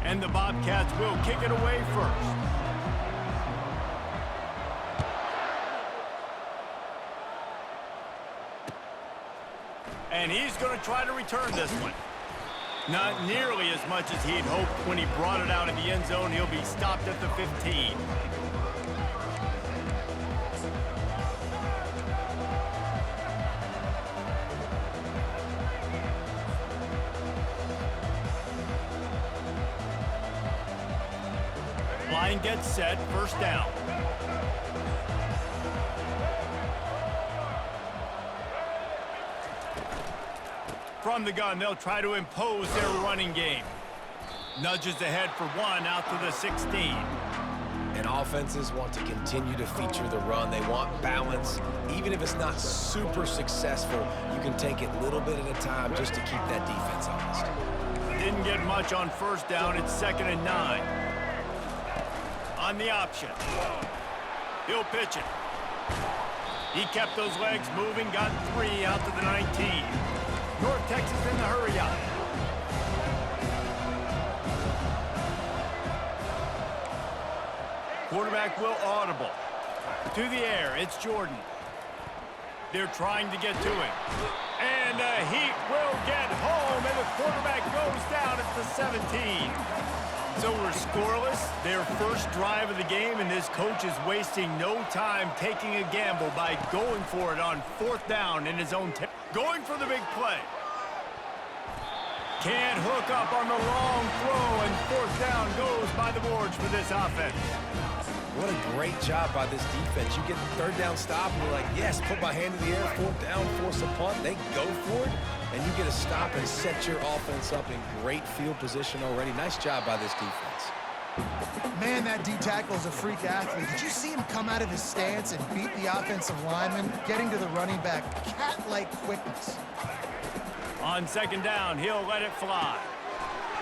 And the Bobcats will kick it away first. And he's going to try to return this one. Not nearly as much as he'd hoped when he brought it out of the end zone. He'll be stopped at the 15. Line gets set, first down. From the gun, they'll try to impose their running game. Nudges ahead for one out to the 16. And offenses want to continue to feature the run. They want balance. Even if it's not super successful, you can take it little bit at a time just to keep that defense honest. Didn't get much on first down. It's 2nd and 9. On the option. He'll pitch it. He kept those legs moving, got 3 out to the 19. North Texas in the hurry-up. Quarterback will audible. To the air, it's Jordan. They're trying to get to him. And he will get home, and the quarterback goes down at the 17. So we're scoreless, their first drive of the game, and this coach is wasting no time taking a gamble by going for it on 4th down in his own territory. Going for the big play. Can't hook up on the long throw, and 4th down goes by the boards for this offense. What a great job by this defense. You get the 3rd down stop, and you're like, yes, put my hand in the air, 4th down, force a punt. They go for it, and you get a stop and set your offense up in great field position already. Nice job by this defense. Man, that D tackle is a freak athlete. Did you see him come out of his stance and beat the offensive lineman, getting to the running back? Cat-like quickness. On 2nd down, he'll let it fly.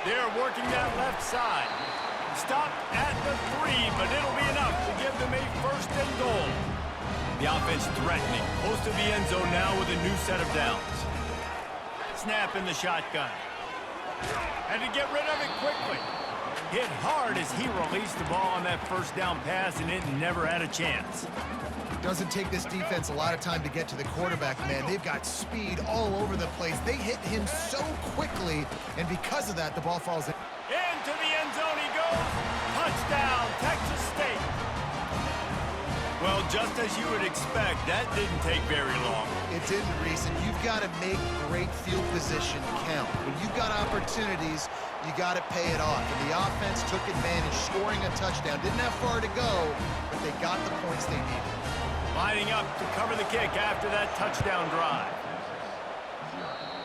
They're working that left side. Stopped at the 3, but it'll be enough to give them a 1st and goal. The offense threatening, close to the end zone now with a new set of downs. Snap in the shotgun. Had to get rid of it quickly. Hit hard as he released the ball on that 1st down pass, and it never had a chance. Doesn't take this defense a lot of time to get to the quarterback, man. They've got speed all over the place. They hit him so quickly, and because of that, the ball falls in. Into the end zone he goes. Touchdown, Texas State. Well, just as you would expect, that didn't take very long. It didn't, Reese, and you've got to make great field position count. When you've got opportunities, you got to pay it off. And the offense took advantage, scoring a touchdown. Didn't have far to go, but they got the points they needed. Lining up to cover the kick after that touchdown drive.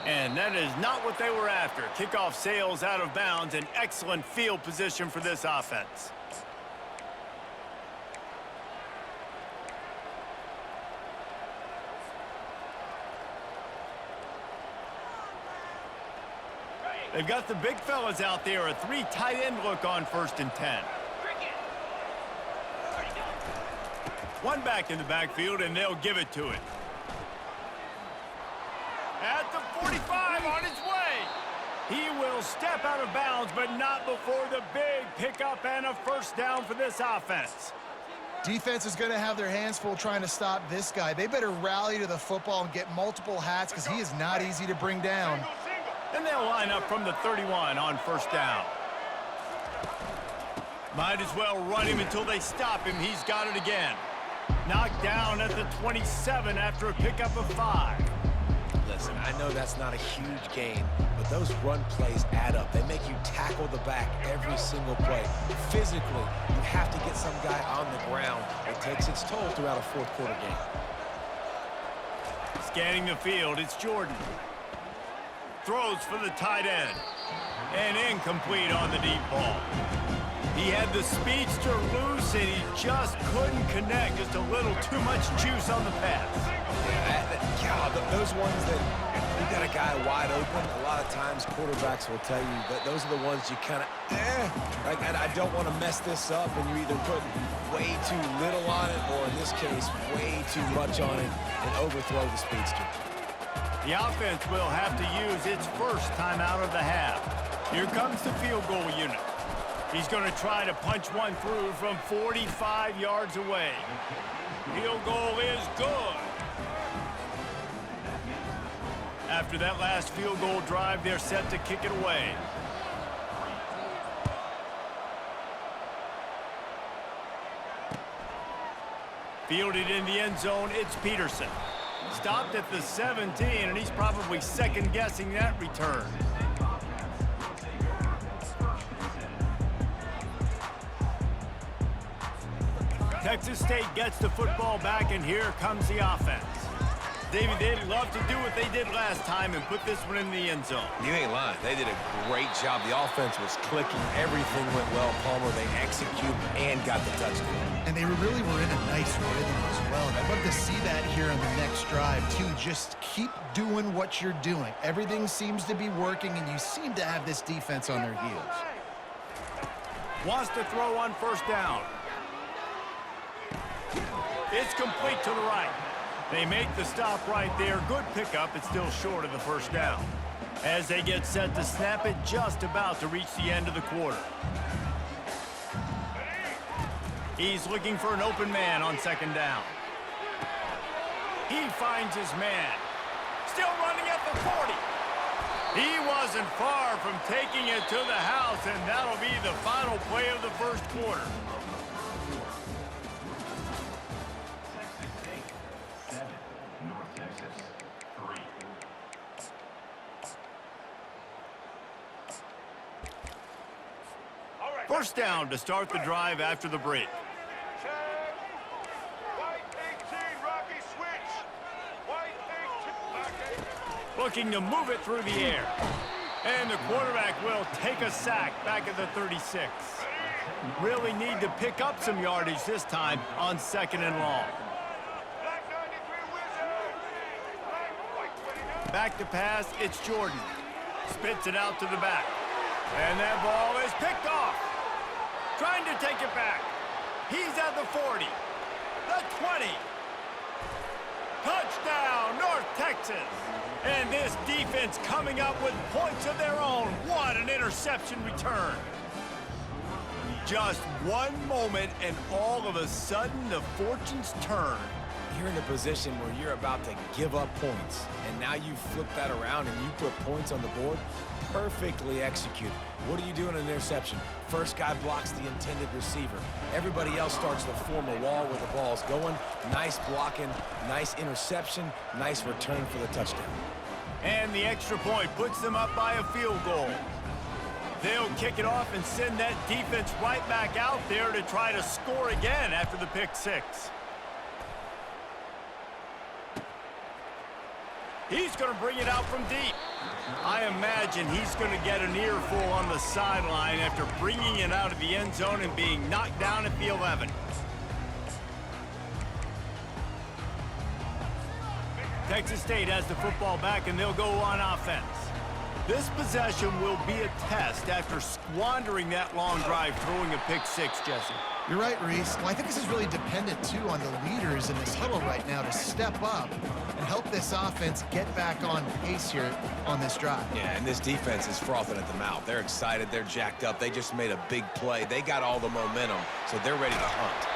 And that is not what they were after. Kickoff sails out of bounds, and excellent field position for this offense. They've got the big fellas out there, a 3 tight end look on 1st and 10. One back in the backfield, and they'll give it to it. At the 45, on his way. He will step out of bounds, but not before the big pickup and a 1st down for this offense. Defense is going to have their hands full trying to stop this guy. They better rally to the football and get multiple hats because he is not easy to bring down. And they'll line up from the 31 on 1st down. Might as well run him until they stop him. He's got it again. Knocked down at the 27 after a pickup of 5. Listen, I know that's not a huge gain, but those run plays add up. They make you tackle the back every single play. Physically, you have to get some guy on the ground. It takes its toll throughout a 4th quarter game. Scanning the field, it's Jordan. Throws for the tight end. And incomplete on the deep ball. He had the speedster loose, and he just couldn't connect. Just a little too much juice on the pass. Yeah, those ones that you got a guy wide open, a lot of times quarterbacks will tell you that those are the ones you kind of, like, I don't want to mess this up, and you either put way too little on it, or in this case, way too much on it, and overthrow the speedster. The offense will have to use its first time out of the half. Here comes the field goal unit. He's going to try to punch one through from 45 yards away. Field goal is good. After that last field goal drive, they're set to kick it away. Fielded in the end zone, it's Peterson. Stopped at the 17, and he's probably second-guessing that return. Texas State gets the football back, and here comes the offense. David, they'd love to do what they did last time and put this one in the end zone. You ain't lying. They did a great job. The offense was clicking. Everything went well, Palmer. They executed and got the touchdown. And they really were in a nice rhythm as well. And I'd love to see that here on the next drive, too. Just keep doing what you're doing. Everything seems to be working, and you seem to have this defense on their heels. Wants to throw on first down. It's complete to the right. They make the stop right there. Good pickup. It's still short of the first down. As they get set to snap it, just about to reach the end of the quarter. He's looking for an open man on second down. He finds his man. Still running at the 40. He wasn't far from taking it to the house, and that'll be the final play of the first quarter. First down to start the drive after the break. Looking to move it through the air. And the quarterback will take a sack back at the 36. Really need to pick up some yardage this time on second and long. Back to pass, it's Jordan. Spits it out to the back. And that ball is picked off. Trying to take it back. He's at the 40. The 20. Touchdown, North Texas. And this defense coming up with points of their own. What an interception return. Just one moment, and all of a sudden, the fortunes turn. You're in a position where you're about to give up points, and now you flip that around and you put points on the board. Perfectly executed. What do you do in an interception? First guy blocks the intended receiver. Everybody else starts to form a wall where the ball's going. Nice blocking, nice interception, nice return for the touchdown. And the extra point puts them up by a field goal. They'll kick it off and send that defense right back out there to try to score again after the pick six. He's going to bring it out from deep. I imagine he's going to get an earful on the sideline after bringing it out of the end zone and being knocked down at the 11. Texas State has the football back, and they'll go on offense. This possession will be a test after squandering that long drive, throwing a pick six, Jesse. You're right, Reese. Well, I think this is really dependent, too, on the leaders in this huddle right now to step up and help this offense get back on pace here on this drive. Yeah, and this defense is frothing at the mouth. They're excited. They're jacked up. They just made a big play. They got all the momentum, so they're ready to hunt.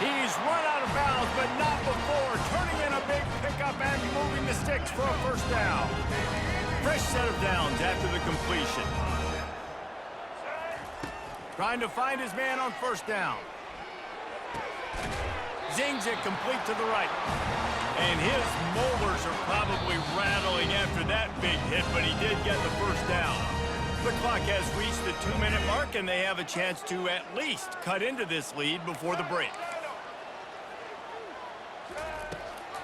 He's run out of bounds, but not before turning in a big pickup and moving the sticks for a first down. Fresh set of downs after the completion. Trying to find his man on first down. Zings it complete to the right. And his molars are probably rattling after that big hit, but he did get the first down. The clock has reached the 2-minute mark, and they have a chance to at least cut into this lead before the break.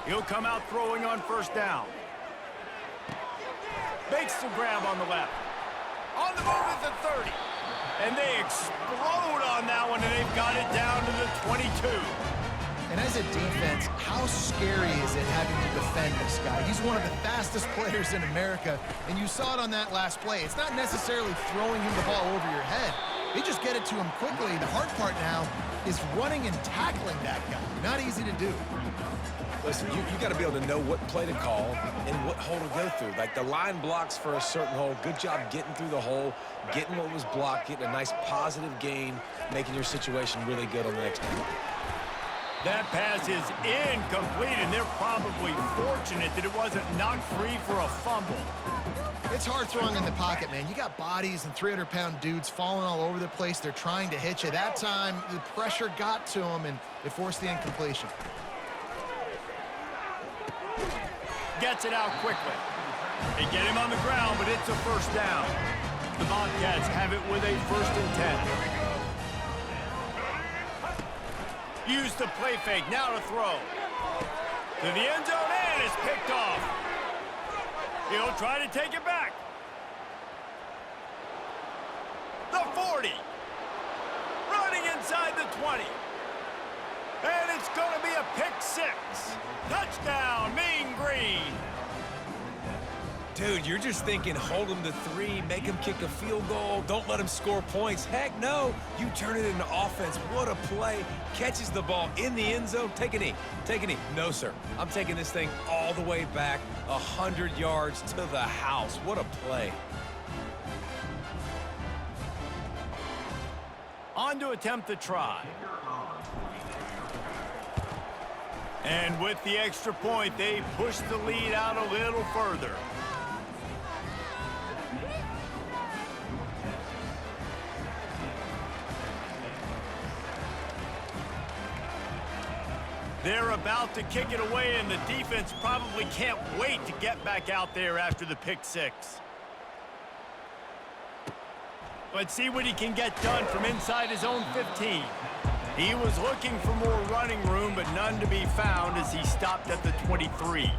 He'll come out throwing on first down. Makes the grab on the left. On the move at the 30. And they explode on that one, and they've got it down to the 22. And as a defense, how scary is it having to defend this guy? He's one of the fastest players in America, and you saw it on that last play. It's not necessarily throwing him the ball over your head. They just get it to him quickly. The hard part now is running and tackling that guy. Not easy to do. Listen, you got to be able to know what play to call and what hole to go through. Like the line blocks for a certain hole. Good job getting through the hole, getting what was blocked, getting a nice positive gain, making your situation really good on the next time. That pass is incomplete, and they're probably fortunate that it wasn't knocked free for a fumble. It's hard throwing in the pocket, man. You got bodies and 300-pound dudes falling all over the place. They're trying to hit you. That time, the pressure got to them, and it forced the incompletion. Gets it out quickly. They get him on the ground, but it's a first down. The Bobcats have it with a 1st and 10. Use the play fake, now to throw. To the end zone, and it's picked off. He'll try to take it back. The 40. Running inside the 20. And it's going to be a pick 6. Touchdown, Mean Green. Dude, you're just thinking hold him to 3, make him kick a field goal, don't let him score points. Heck no, you turn it into offense. What a play. Catches the ball in the end zone. Take a knee. Take a knee. No, sir. I'm taking this thing all the way back 100 yards to the house. What a play. On to attempt the try. And with the extra point, they push the lead out a little further. They're about to kick it away, and the defense probably can't wait to get back out there after the pick 6. Let's see what he can get done from inside his own 15. He was looking for more running room, but none to be found as he stopped at the 23.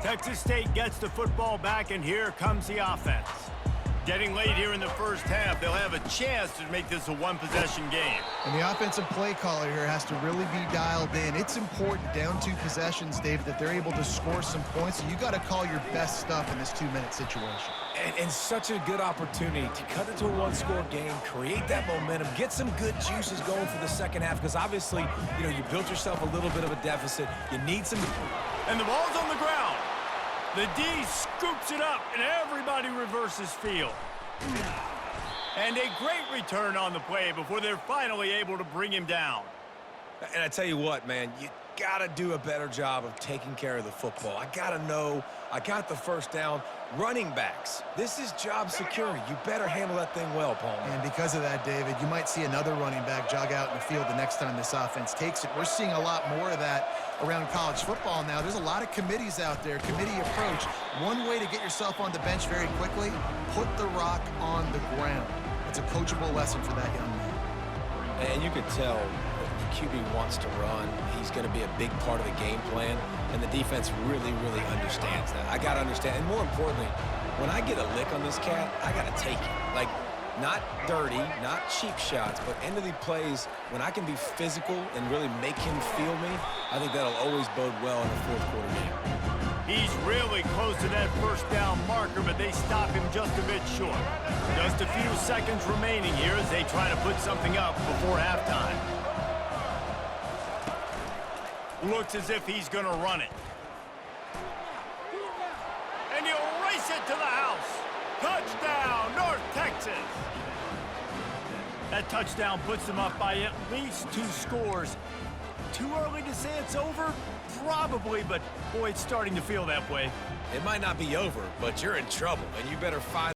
Texas State gets the football back, and here comes the offense. Getting late here in the first half, they'll have a chance to make this a one-possession game. And the offensive play caller here has to really be dialed in. It's important down 2 possessions, Dave, that they're able to score some points. So you got to call your best stuff in this 2-minute situation. And such a good opportunity to cut it to a 1-score game, create that momentum, get some good juices going for the second half, because obviously, you know, you built yourself a little bit of a deficit. You need some... And the ball's on the ground. The D scoops it up, and everybody reverses field. And a great return on the play before they're finally able to bring him down. And I tell you what, man, you got to do a better job of taking care of the football. I got to know I got the first down. Running backs, this is job security. You better handle that thing well, Paul. And because of that, David, you might see another running back jog out in the field the next time this offense takes it. We're seeing a lot more of that around college football now. There's a lot of committees out there, committee approach. One way to get yourself on the bench very quickly, put the rock on the ground. It's a coachable lesson for that young man. And you could tell the QB wants to run. He's going to be a big part of the game plan, and the defense really, really understands that. I got to understand, and more importantly, when I get a lick on this cat, I got to take it. Like, not dirty, not cheap shots, but end of the plays, when I can be physical and really make him feel me, I think that'll always bode well in the 4th quarter game. He's really close to that first down marker, but they stop him just a bit short. Just a few seconds remaining here as they try to put something up before halftime. Looks as if he's going to run it. And he'll race it to the house. Touchdown, North Texas. That touchdown puts them up by at least 2 scores. Too early to say it's over? Probably, but boy, it's starting to feel that way. It might not be over, but you're in trouble, and you better find